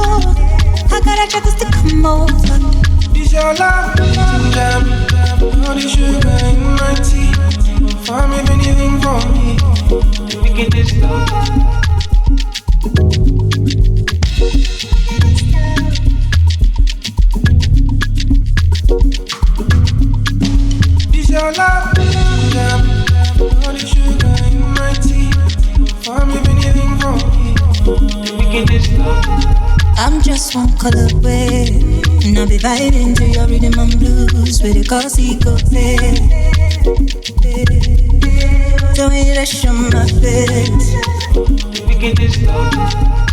I gotta get this to come over. This your love, jam, all the sugar in my tea. Find me anything for me. We get this love. This your love, jam, all the sugar in my tea. Find me anything for me. We get this love. I'm just one color away, and I'll be vibing to your rhythm and blues with the cozy coffee. The way that show my face. We get this love.